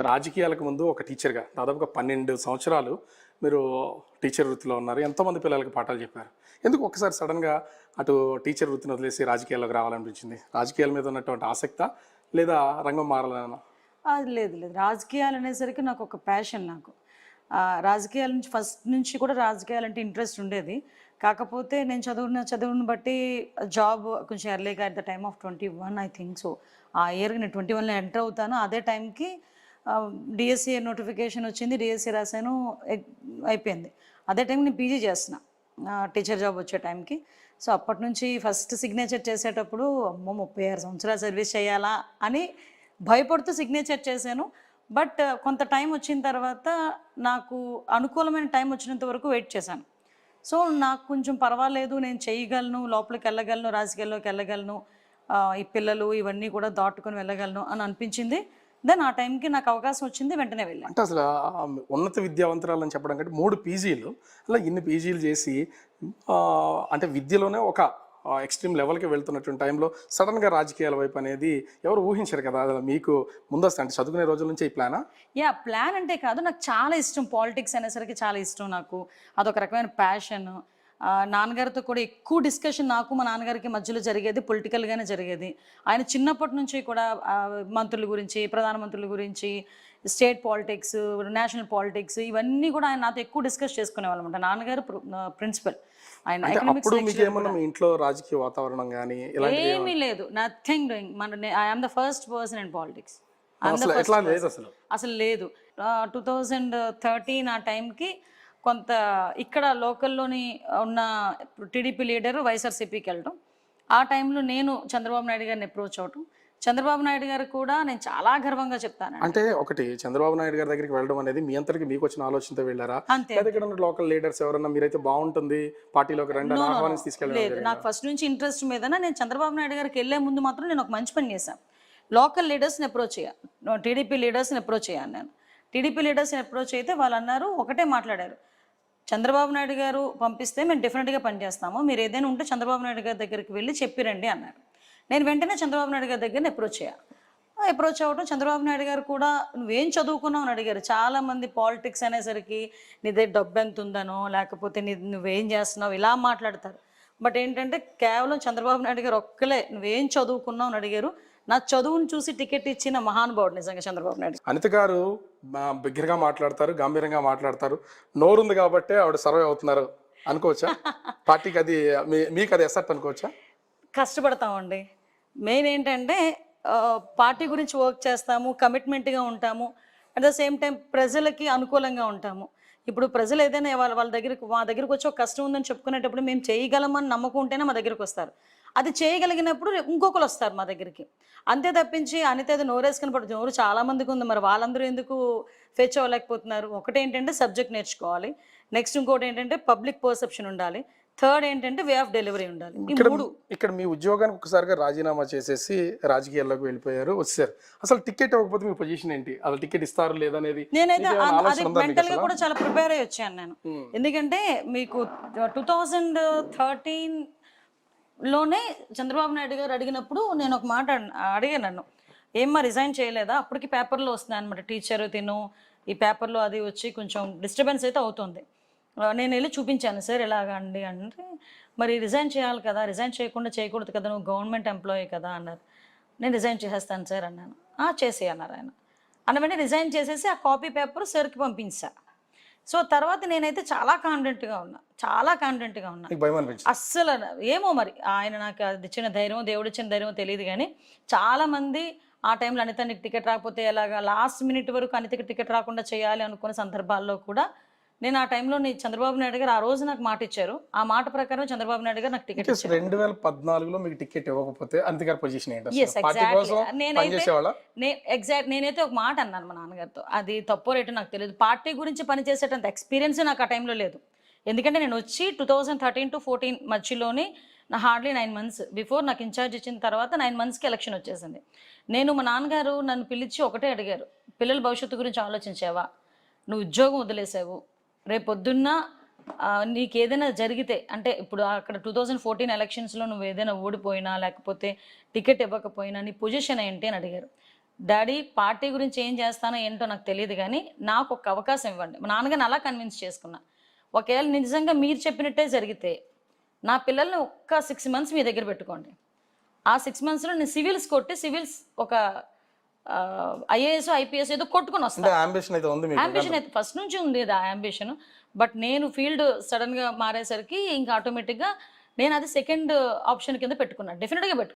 రాజకీయాలకు ముందు ఒక టీచర్గా దాదాపుగా 12 సంవత్సరాలు మీరు టీచర్ వృత్తిలో ఉన్నారు. ఎంతోమంది పిల్లలకి పాఠాలు చెప్పారు. ఎందుకు ఒక్కసారి సడన్గా అటు టీచర్ వృత్తిని వదిలేసి రాజకీయాల్లోకి రావాలనిపించింది? రాజకీయాల మీద ఉన్నటువంటి ఆసక్తా లేదా రంగం మారాలనా? లేదు లేదు. రాజకీయాలు అనేసరికి నాకు ఒక ప్యాషన్ నాకు. రాజకీయాల నుంచి ఫస్ట్ నుంచి కూడా రాజకీయాలంటే ఇంట్రెస్ట్ ఉండేది. కాకపోతే నేను చదువుని బట్టి జాబ్ కొంచెం ఎర్లీగా at the time of 21 I think so. ఆ ఇయర్‌కి నేను 21లో ఎంటర్ అవుతాను. అదే టైంకి డిఎస్సి నోటిఫికేషన్ వచ్చింది. డిఎస్సి రాశాను. అయిపోయింది. అదే టైంకి నేను పీజీ చేస్తున్నా టీచర్ జాబ్ వచ్చే టైంకి. సో అప్పటి నుంచి ఫస్ట్ సిగ్నేచర్ చేసేటప్పుడు అమ్మో 36 సంవత్సరాలు సర్వీస్ చేయాలా అని భయపడుతూ సిగ్నేచర్ చేశాను. బట్ కొంత టైం వచ్చిన తర్వాత నాకు అనుకూలమైన టైం వచ్చినంత వరకు వెయిట్ చేశాను. సో నాకు కొంచెం పర్వాలేదు, నేను చేయగలను, లోపలికి వెళ్ళగలను, రాజకీయాల్లోకి వెళ్ళగలను, ఈ పిల్లలు ఇవన్నీ కూడా దాటుకొని వెళ్ళగలను అని అనిపించింది. దెన్ ఆ టైంకి నాకు అవకాశం వచ్చింది, వెంటనే వెళ్ళాను. అంటే అసలు ఉన్నత విద్యావంతురాలని చెప్పడం కంటే 3 పీజీలు, అలా ఇన్ని పీజీలు చేసి అంటే విద్యలోనే ఒక ఎక్స్ట్రీమ్ లెవెల్కి వెళ్తున్నటువంటి టైంలో సడన్గా రాజకీయాల వైపు అనేది ఎవరు ఊహించారు కదా? అసలు మీకు ముందస్తు అంటే చదువుకునే రోజుల నుంచి ఈ ప్లానా? ప్లాన్ అంటే కాదు, నాకు చాలా ఇష్టం. పాలిటిక్స్ అనేసరికి చాలా ఇష్టం నాకు. అదొక రకమైన ప్యాషన్. నాన్నగారితో కూడా ఎక్కువ డిస్కషన్ నాకు మా నాన్నగారికి మధ్యలో జరిగేది పొలిటికల్గానే జరిగేది. ఆయన చిన్నప్పటి నుంచి కూడా మంత్రుల గురించి, ప్రధానమంత్రుల గురించి, స్టేట్ పాలిటిక్స్, నేషనల్ పాలిటిక్స్ ఇవన్నీ కూడా ఆయన నాతో ఎక్కువ డిస్కస్ చేసుకునేవాళ్ళం అనమాట. నాన్నగారు ప్రిన్సిపల్. ఆయన అప్పుడు మీకు ఏమన్నా మీ ఇంట్లో రాజకీయ వాతావరణం కానీ ఏమీ లేదు, nothing doing. I'm the first person in politics. అసలు లేదు. 2013 ఆ టైంకి కొంత ఇక్కడ లోకల్లోని ఉన్న టీడీపీ లీడర్ వైఎస్ఆర్సీపీకి వెళ్ళడం, ఆ టైంలో నేను చంద్రబాబు నాయుడు గారిని అప్రోచ్ అవటం. చంద్రబాబు నాయుడు గారు కూడా నేను చాలా గర్వంగా చెప్తాను. అంటే ఒకటి చంద్రబాబు నాయుడు గారి దగ్గరికి వెళ్ళడం అనేది మీ అంతటికి మీకు వచ్చిన ఆలోచనతో వెళ్ళారా? అంతే. ఇక్కడ ఉన్న లోకల్ లీడర్స్ ఎవరన్నా మీరైతే బాగుంటుంది పార్టీలోకి రండి అని ఆహ్వానించి తీసుకెళ్ళలేదు? నాకు ఫస్ట్ నుంచి ఇంట్రెస్ట్ మీద నేను చంద్రబాబు నాయుడు గారికి వెళ్ళే ముందు మాత్రం నేను ఒక మంచి పని చేశాను. లోకల్ లీడర్స్ని అప్రోచ్ అయ్యాను, టీడీపీ లీడర్స్ని అప్రోచ్ అయ్యాను. నేను టీడీపీ లీడర్స్ని అప్రోచ్ అయితే వాళ్ళు అన్నారు, ఒకటే మాట్లాడారు, చంద్రబాబు నాయుడు గారు పంపిస్తే మేము డెఫినెట్గా పనిచేస్తాము, మీరు ఏదైనా ఉంటే చంద్రబాబు నాయుడు గారి దగ్గరికి వెళ్ళి చెప్పిరండి అన్నారు. నేను వెంటనే చంద్రబాబు నాయుడు గారి దగ్గర అప్రోచ్ అయ్యాను. అప్రోచ్ అవ్వడం, చంద్రబాబు నాయుడు గారు కూడా నువ్వేం చదువుకున్నావు అని అడిగారు. చాలామంది పాలిటిక్స్ అనేసరికి నీ దగ్గర డబ్బు ఎంత ఉందనో, లేకపోతే నువ్వేం చేస్తున్నావు ఇలా మాట్లాడతారు. బట్ ఏంటంటే కేవలం చంద్రబాబు నాయుడు గారు ఒక్కలే నువ్వేం చదువుకున్నావు అని అడిగారు. నా చదువును చూసి టికెట్ ఇచ్చిన మహానుభావుడు నిజంగా చంద్రబాబు నాయుడు. అనిత గారు బిగ్గరగా మాట్లాడతారు, గంభీరంగా మాట్లాడతారు. నోరుంది కాబట్టి ఆవిడ సర్వే అవుతున్నారు అనుకోవచ్చా? పార్టీకి అది మీకు అది ఎసెట్ అనుకోవచ్చా? కష్టపడతామండి. మెయిన్ ఏంటంటే పార్టీ గురించి వర్క్ చేస్తాము, కమిట్మెంట్గా ఉంటాము, అట్ ద సేమ్ టైం ప్రజలకి అనుకూలంగా ఉంటాము. ఇప్పుడు ప్రజలు ఏదైనా మా దగ్గరికి వచ్చి ఒక కష్టం ఉందని చెప్పుకునేటప్పుడు మేము చేయగలమని నమ్మకం ఉంటేనే మా దగ్గరికి వస్తారు. అది చేయగలిగినప్పుడు ఇంకొకరు వస్తారు మా దగ్గరికి. అంతే తప్పించి అనిత ఏదో నోరేసుకుని పడుతుంది, నోరు చాలామందికి ఉంది, మరి వాళ్ళందరూ ఎందుకు ఫేస్ అవ్వలేకపోతున్నారు? ఒకటేంటంటే సబ్జెక్ట్ నేర్చుకోవాలి, నెక్స్ట్ ఇంకోటి ఏంటంటే పబ్లిక్ పర్సెప్షన్ ఉండాలి, థర్డ్ ఏంటంటే వే ఆఫ్ డెలివరీ ఉండాలి. ఇక్కడ మీ ఉద్యోగానికి ఒకసారిగా రాజీనామా చేసేసి రాజకీయాల్లోకి వెళ్ళిపోయారు, వచ్చారు. అసలు టికెట్ ఇవ్వకపోతే మీ పొజిషన్ ఏంటి? అసలు టికెట్ ఇస్తారు లేదనేది నేనైతే అది మెంటల్గా కూడా చాలా ప్రిపేర్ అయ్యి వచ్చాను నేను. ఎందుకంటే మీకు 2013లోనే చంద్రబాబు నాయుడు గారు అడిగినప్పుడు నేను ఒక మాట అడిగాను, నన్ను ఏమ్మా రిజైన్ చేయలేదా? అప్పటికి పేపర్లో వస్తున్నాయి అనమాట, టీచర్ తిను ఈ పేపర్లో అది వచ్చి కొంచెం డిస్టర్బెన్స్ అయితే అవుతుంది. నేను వెళ్ళి చూపించాను, సార్ ఎలాగా అండి అంటే, మరి రిజైన్ చేయాలి కదా, రిజైన్ చేయకూడదు కదా, నువ్వు గవర్నమెంట్ ఎంప్లాయీ కదా అన్నారు. నేను రిజైన్ చేసేస్తాను సార్ అన్నాను. చేసి అన్నారు ఆయన. వెంటనే రిజైన్ చేసేసి ఆ కాపీ పేపర్ సార్కి పంపించా. సో తర్వాత నేనైతే చాలా కాన్ఫిడెంట్గా ఉన్నా. అస్సలు ఏమో మరి ఆయన నాకు అది ఇచ్చిన ధైర్యం, దేవుడు ఇచ్చిన ధైర్యం తెలియదు. కానీ చాలామంది ఆ టైంలో అనిత నీకు టికెట్ రాకపోతే ఎలాగా, లాస్ట్ మినిట్ వరకు అనితకి టికెట్ రాకుండా చేయాలి అనుకున్న సందర్భాల్లో కూడా నేను ఆ టైంలో చంద్రబాబు నాయుడు గారు ఆ రోజు నాకు మాట ఇచ్చారు. ఆ మాట ప్రకారం చంద్రబాబు నాయుడు గారు నాకు టికెట్ ఇచ్చారు. 2014లో మీకు టికెట్ ఇవ్వకపోతే అంతే గారి పొజిషన్ ఏంటి? నేనైతే ఒక మాట అన్నాను మా నాన్నగారితో, అది తప్పో రేటు నాకు తెలియదు, పార్టీ గురించి పనిచేసేటంత ఎక్స్పీరియన్స్ నాకు ఆ టైంలో లేదు. ఎందుకంటే నేను వచ్చి 2013 to 14 మధ్యలోని నా హార్డ్లీ 9 months బిఫోర్ నాకు ఇన్ఛార్జ్ ఇచ్చిన తర్వాత 9 monthsకి ఎలక్షన్ వచ్చేసింది. మా నాన్నగారు నన్ను పిలిచి ఒకటే అడిగారు, పిల్లల భవిష్యత్తు గురించి ఆలోచించావా? నువ్వు ఉద్యోగం వదిలేసావు, రేపొద్దున్న నీకు ఏదైనా జరిగితే, అంటే ఇప్పుడు అక్కడ 2014 ఎలక్షన్స్లో నువ్వు ఏదైనా ఓడిపోయినా లేకపోతే టికెట్ ఇవ్వకపోయినా నీ పొజిషన్ ఏంటి అని అడిగారు. డాడీ పార్టీ గురించి ఏం చేస్తానో ఏంటో నాకు తెలియదు కానీ నాకు ఒక అవకాశం ఇవ్వండి. మా నాన్నగారిని అలా కన్విన్స్ చేసుకున్నా. ఒకవేళ నిజంగా మీరు చెప్పినట్టే జరిగితే నా పిల్లల్ని ఒక్క 6 మంత్స్ మీ దగ్గర పెట్టుకోండి. ఆ 6 మంత్స్లో నేను సివిల్స్ కొట్టి సివిల్స్ ఒక ఐఏఎస్ ఐపీఎస్ ఏదో కొట్టుకొని వస్తాను. అంటే అంబిషన్ అయితే ఉంది మీకు? అంబిషన్ అయితే ఫస్ట్ నుంచి ఉంది ఆ అంబిషన్. బట్ నేను ఫీల్డ్ సడన్గా మారేసరికి ఇంకా ఆటోమేటిక్గా నేను అది సెకండ్ ఆప్షన్ కింద పెట్టుకున్నాను, డెఫినెట్గా పెట్టుకున్నాను.